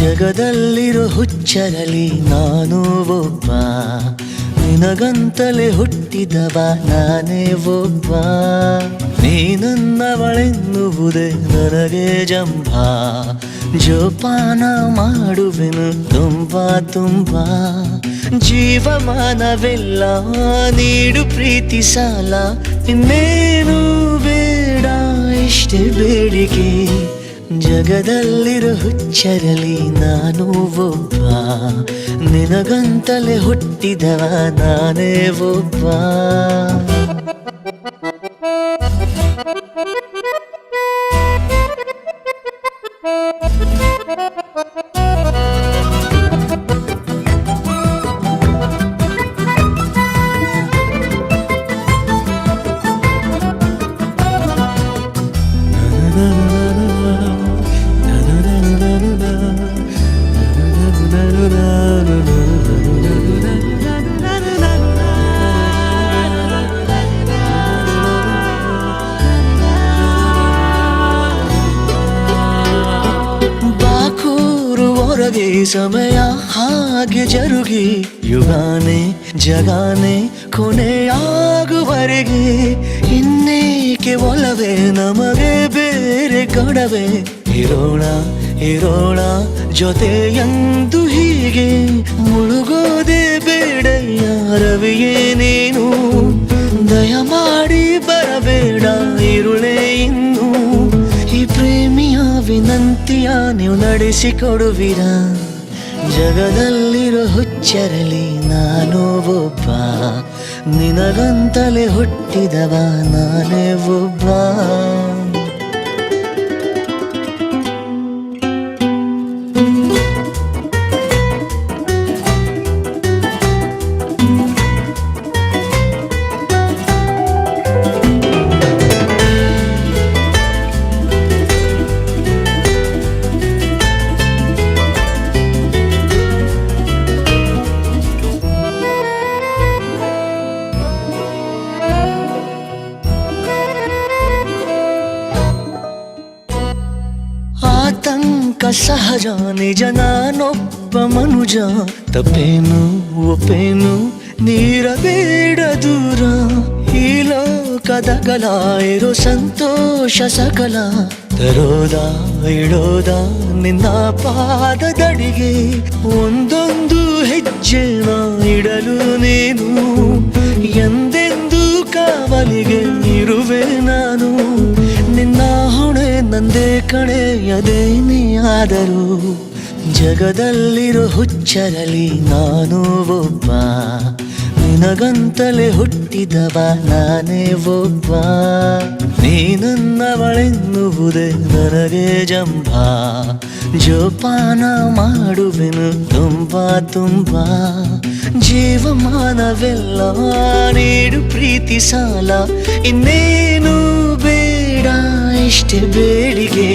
ಜಗದಲ್ಲಿರೋ ಹುಚ್ಚರಲಿ ನಾನು ಒಬ್ಬ, ನಿನಗಂತಲೇ ಹುಟ್ಟಿದವ ನಾನೇ ಒಬ್ಬ. ನೀನನ್ನವಳೆನ್ನುವುದೇ ನನಗೆ ಜಂಭ, ಜೋಪಾನ ಮಾಡುವೆನು ತುಂಬ ತುಂಬ. ಜೀವಮಾನವೆಲ್ಲ ನೀಡು ಪ್ರೀತಿ ಸಾಲ, ಇನ್ನೇನು ಬೇಡ ಇಷ್ಟೇ ಬೇಡಿಕೆ. ಜಗದಲ್ಲಿರೋ ಹುಚ್ಚರಲಿ ನಾನು ಒಬ್ಬ, ನಿನಗಂತಲೇ ಹುಟ್ಟಿದವ ನಾನೇ ಒಬ್ಬ. ಹೊರಗೆ ಸಮಯ ಹಾಗೆ ಜರುಗಿ, ಯುಗಾನೆ ಜಗಾನೆ ಕೊನೆಯಾಗುವರೆಗೆ. ಇನ್ನೇಕೆ ಒಲವೇ ನಮಗೆ ಬೇರೆ ಕೊಡವೆ, ಇರೋಣ ಇರೋಣ ಜೊತೆ ಎಂದು ಹೀಗೆ. ಮುಳುಗೋದೆ ಬೇಡಯ್ಯ ರವಿಯೇ ನೀನು, ದಯಮಾಡಿ ಬರಬೇಡ ಇರುಳೇ ಇನ್ನು. ಈ ಪ್ರೇಮಿಯ ವಿನಂತಿಯ ನೀವು ನಡೆಸಿಕೊಡುವಿರ. ಜಗದಲ್ಲಿರೋ ಹುಚ್ಚರಲಿ ನಾನು ಒಬ್ಬ, ನಿನಗಂತಲೇ ಹುಟ್ಟಿದವ ನಾನೇ ಒಬ್ಬ. ಆತಂಕ ಸಹಜ ನಿಜ, ನಾನೊಬ್ಬ ಮನುಜ. ತಪ್ಪೇನು ಒಪ್ಪೇನು ನೀರಬೇಡ ದೂರ, ಈ ಲೋಕದ ಗಲ ಇರೋ ಸಂತೋಷ ಸಕಲ. ತರೋದ ಇಡೋದ ನಿನ್ನ ಪಾದದಡಿಗೆ, ಒಂದೊಂದು ಹೆಜ್ಜೆನ ಇಡಲು ನೀನು. ಎಂದೆಂದು ಕಾವಲಿಗೆ ಇರುವೆ ನಾನು, ನಿನ್ನ ಹೊಣೆ ನಂದೇ ಕಣೆಯದೇನೇ ಆದರೂ. ಜಗದಲ್ಲಿರೋ ಹುಚ್ಚರಲಿ ನಾನು ಒಬ್ಬ, ನಿನಗಂತಲೇ ಹುಟ್ಟಿದವ ನಾನೇ ಒಬ್ಬ. ನೀನನ್ನವಳೆನ್ನುವುದೇ ನನಗೆ ಜಂಭ, ಜೋಪಾನ ಮಾಡುವೆನು ತುಂಬ ತುಂಬ. ಜೀವಮಾನವೆಲ್ಲ ನೀಡು ಪ್ರೀತಿ ಸಾಲ, ಇನ್ನೇನು ಬೇಡ ಇಷ್ಟೇ ಬೇಡಿಕೆ.